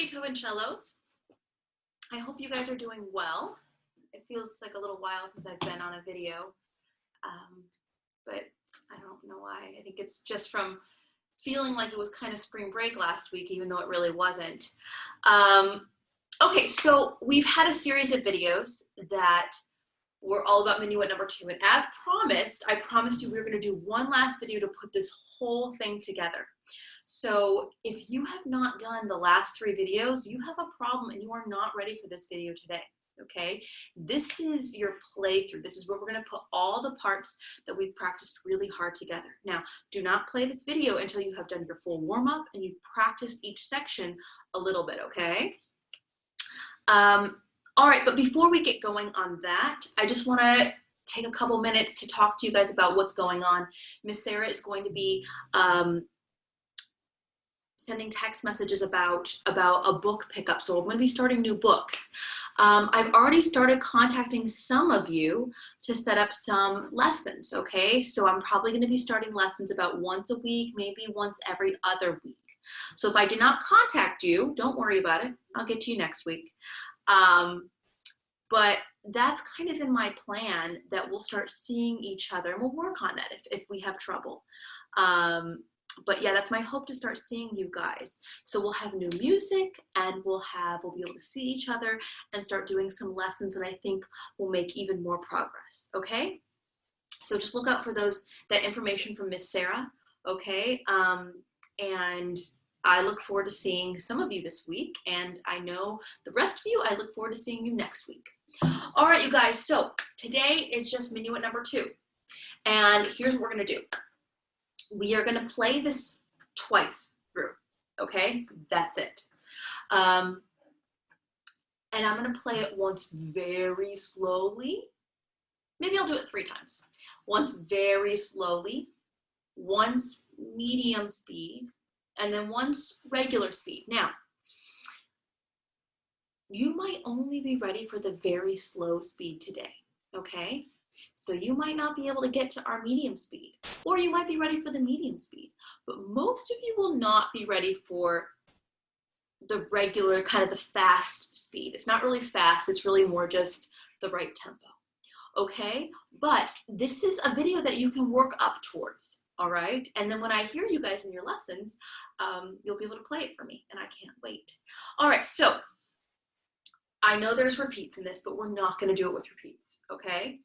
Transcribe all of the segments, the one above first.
Beethoven cellos. I hope you guys are doing well. It feels like a little while since I've been on a video, but I don't know why. I think it's just from feeling like it was kind of spring break last week, even though it really wasn't. Okay, so we've had a series of videos that were all about Minuet number 2, and as promised, I promised you we were going to do one last video to put this whole thing together. So if you have not done the last 3 videos, you have a problem and you are not ready for this video today, okay? This is your playthrough. This is where we're going to put all the parts that we've practiced really hard together. Now, do not play this video until you have done your full warm-up and you've practiced each section a little bit, okay? All right, but before we get going on that, I just want to take a couple minutes to talk to you guys about what's going on. Miss Sarah is going to be sending text messages about a book pickup. So I'm going to be starting new books. I've already started contacting some of you to set up some lessons, okay? So I'm probably going to be starting lessons about once a week, maybe once every other week. So if I did not contact you, don't worry about it. I'll get to you next week. But that's kind of in my plan that we'll start seeing each other, and we'll work on that if we have trouble. But yeah, that's my hope, to start seeing you guys. So we'll have new music, and we'll be able to see each other and start doing some lessons, and I think we'll make even more progress, okay? So just look out for that information from Miss Sarah, okay? And I look forward to seeing some of you this week, and I know the rest of you, I look forward to seeing you next week. All right, you guys, so today is just Minuet number 2, and here's what we're gonna do. We are gonna play this twice through, okay? That's it. And I'm gonna play it once very slowly. Maybe I'll do it 3 times. Once very slowly, once medium speed, and then once regular speed. Now, you might only be ready for the very slow speed today, okay? So you might not be able to get to our medium speed, or you might be ready for the medium speed, but most of you will not be ready for the regular, kind of the fast speed. It's not really fast, it's really more just the right tempo, okay? But this is a video that you can work up towards, all right? And then when I hear you guys in your lessons, you'll be able to play it for me, and I can't wait. All right, so I know there's repeats in this, but we're not gonna do it with repeats, okay?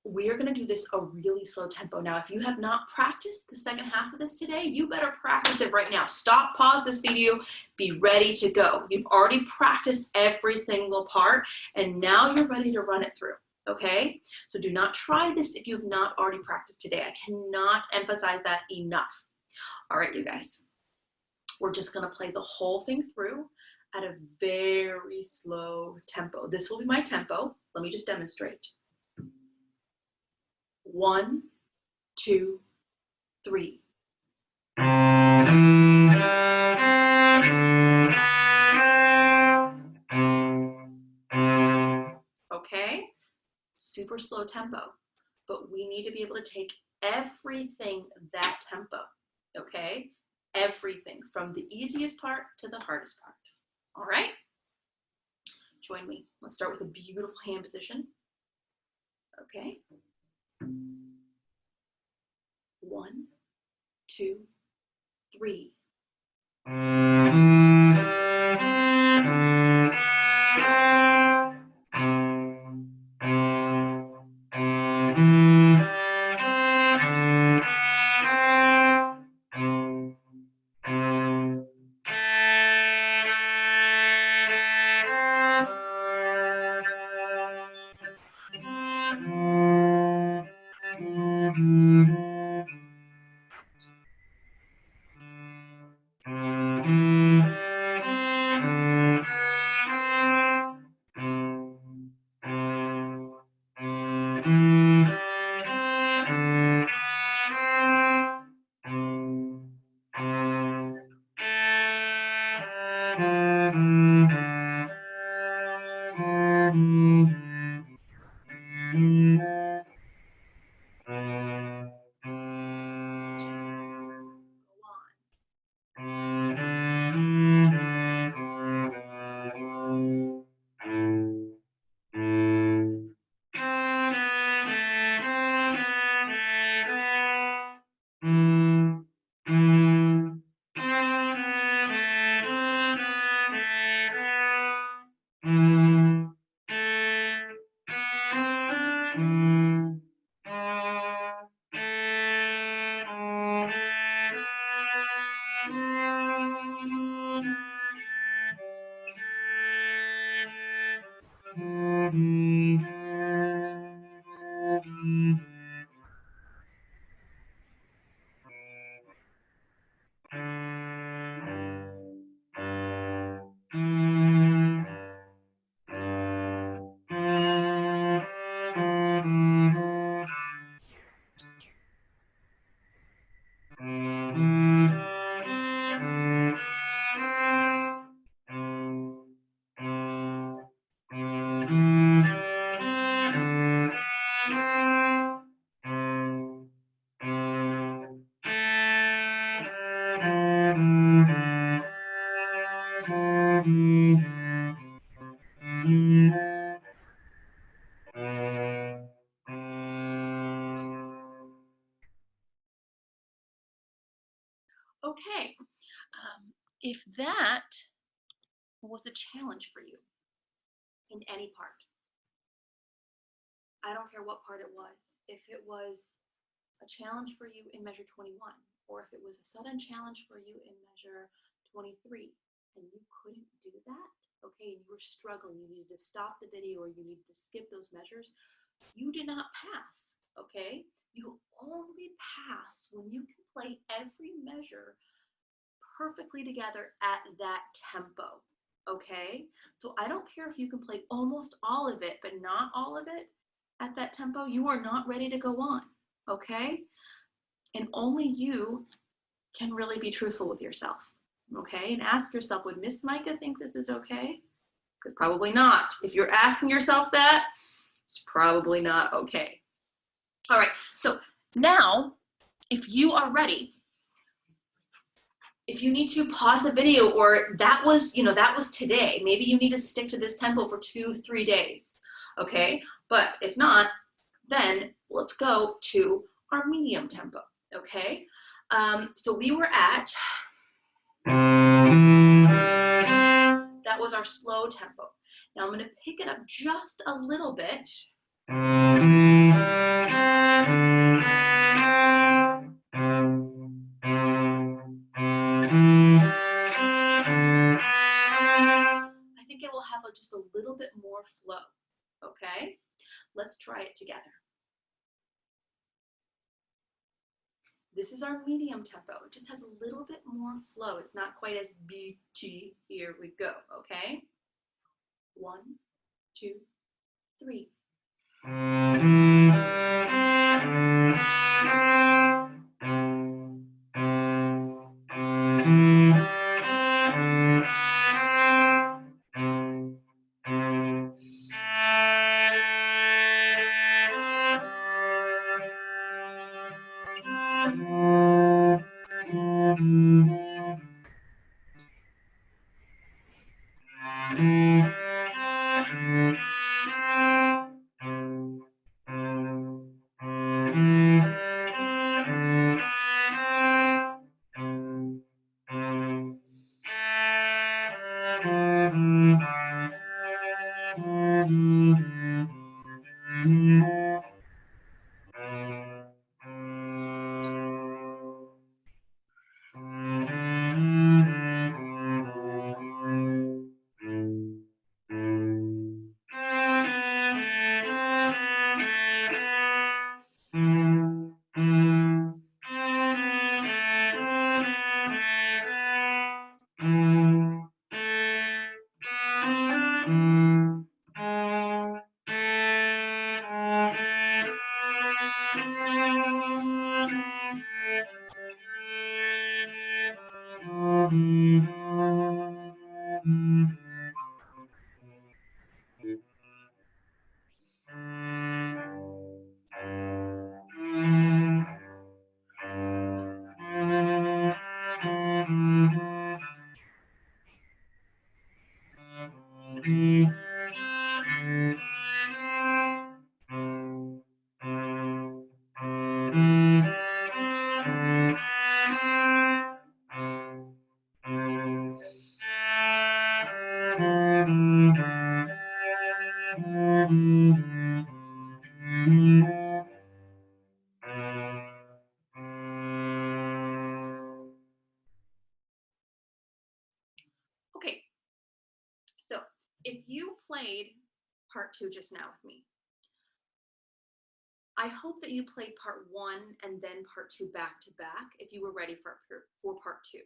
We are gonna do this a really slow tempo. Now, if you have not practiced the second half of this today, you better practice it right now. Stop, pause this video, be ready to go. You've already practiced every single part, and now you're ready to run it through, okay? So do not try this if you've not already practiced today. I cannot emphasize that enough. All right, you guys, we're just gonna play the whole thing through at a very slow tempo. This will be my tempo. Let me just demonstrate. 1, 2, 3. Okay, super slow tempo, but we need to be able to take everything that tempo, okay? Everything, from the easiest part to the hardest part. All right, join me. Let's start with a beautiful hand position. Okay. 1, 2, 3. Okay, if that was a challenge for you in any part, I don't care what part it was. If it was a challenge for you in measure 21, or if it was a sudden challenge for you in measure 23, and you couldn't do that, okay, you were struggling, you needed to stop the video or you needed to skip those measures, you did not pass, okay? You only pass when you can play every measure perfectly together at that tempo, okay? So I don't care if you can play almost all of it, but not all of it at that tempo, you are not ready to go on, okay? And only you can really be truthful with yourself, okay? And ask yourself, would Miss Micah think this is okay? Because probably not. If you're asking yourself that, it's probably not okay. All right, so now, if you are ready, if you need to pause the video, or that was today, maybe you need to stick to this tempo for 2-3 days, okay? But if not, then let's go to our medium tempo, okay? So we were at, that was our slow tempo. Now I'm gonna pick it up just a little bit. I think it will have just a little bit more flow, okay? Let's try it together. This is our medium tempo. It just has a little bit more flow. It's not quite as beachy. Here we go, okay? 1, 2, 3. Okay, so if you played part 2 just now with me, I hope that you played part 1 and then part 2 back to back if you were ready for part 2.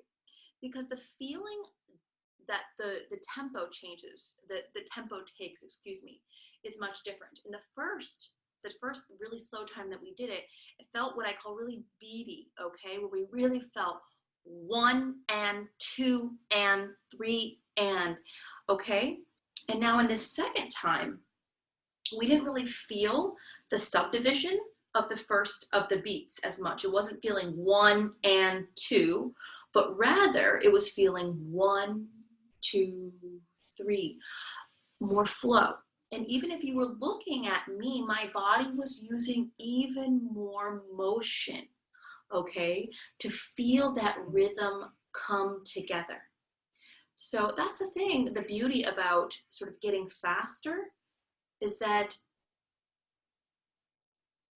Because the feeling that the tempo changes, the tempo takes, excuse me, is much different. In the first really slow time that we did it, it felt what I call really beady, okay? Where we really felt 1 and 2 and 3 and, okay? And now in this second time, we didn't really feel the subdivision of the first of the beats as much. It wasn't feeling 1 and 2, but rather it was feeling 1, 2, 3, more flow. And even if you were looking at me, my body was using even more motion, okay, to feel that rhythm come together. So that's the thing, the beauty about sort of getting faster is that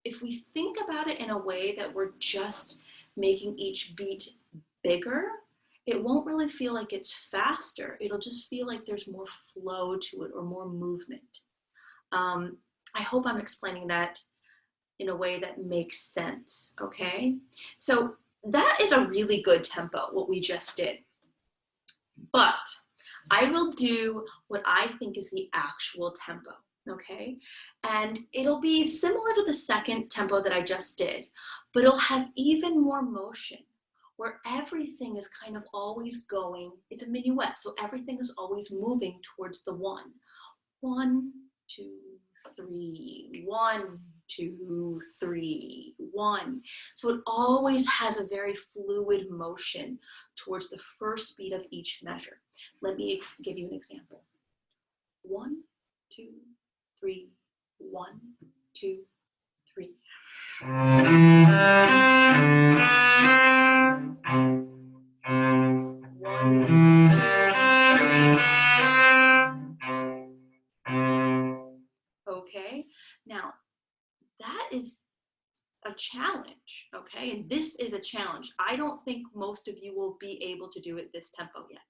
if we think about it in a way that we're just making each beat bigger, it won't really feel like it's faster. It'll just feel like there's more flow to it or more movement. I hope I'm explaining that in a way that makes sense, okay? So that is a really good tempo, what we just did. But I will do what I think is the actual tempo, okay? And it'll be similar to the second tempo that I just did, but it'll have even more motion where everything is kind of always going, it's a minuet, so everything is always moving towards the one. 1, 2, 3, 1, 2, 3, 1. So it always has a very fluid motion towards the first beat of each measure. Let me give you an example. 1, 2, 3, 1, 2, 3. Okay, now that is a challenge, okay? And this is a challenge. I don't think most of you will be able to do it this tempo yet.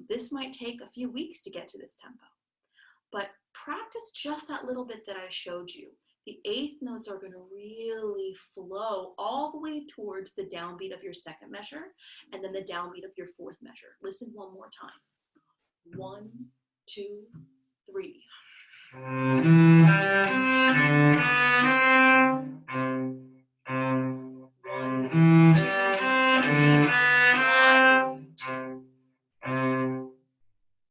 This might take a few weeks to get to this tempo, but practice just that little bit that I showed you. The eighth notes are going to really flow all the way towards the downbeat of your second measure and then the downbeat of your fourth measure. Listen one more time. 1, 2, 3.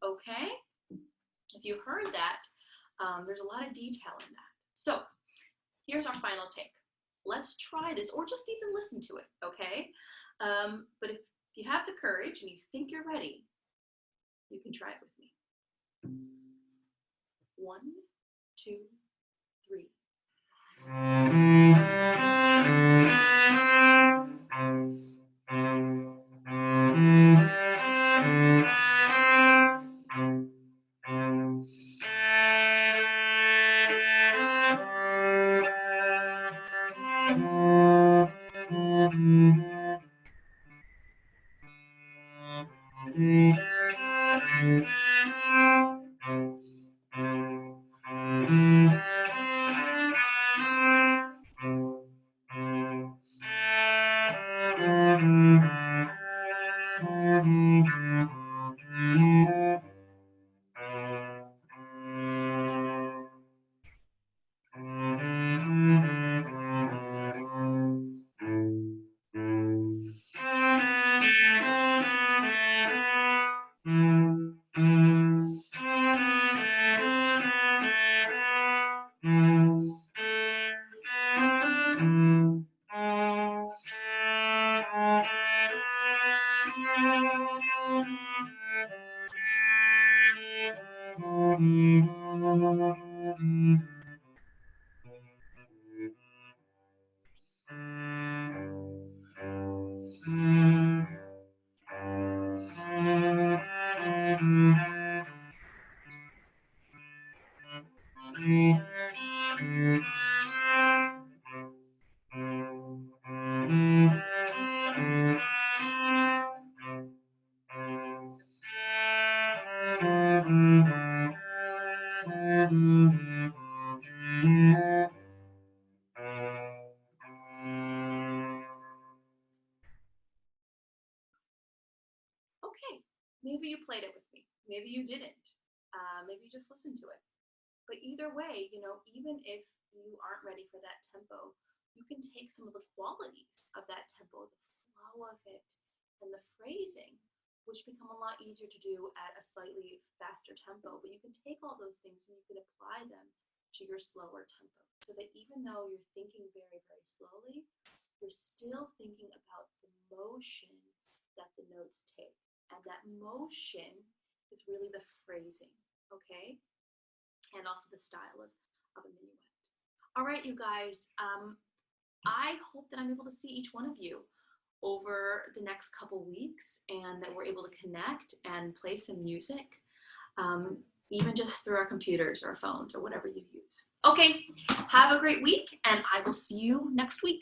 Okay, if you heard that, there's a lot of detail in that. So here's our final take. Let's try this, or just even listen to it, okay? But if you have the courage and you think you're ready, you can try it with me. 1, 2, 3. Okay, maybe you played it with me. Maybe you didn't. Maybe you just listened to it. But either way, you know, even if you aren't ready for that tempo, you can take some of the qualities of that tempo, the flow of it, and the phrasing, which become a lot easier to do at a slightly faster tempo. But you can take all those things and you can apply them to your slower tempo. So that even though you're thinking very, very slowly, you're still thinking about the motion that the notes take. And that motion is really the phrasing, okay? And also the style of a minuet. All right, you guys, I hope that I'm able to see each one of you over the next couple weeks, and that we're able to connect and play some music, even just through our computers or phones or whatever you use. Okay, have a great week, and I will see you next week.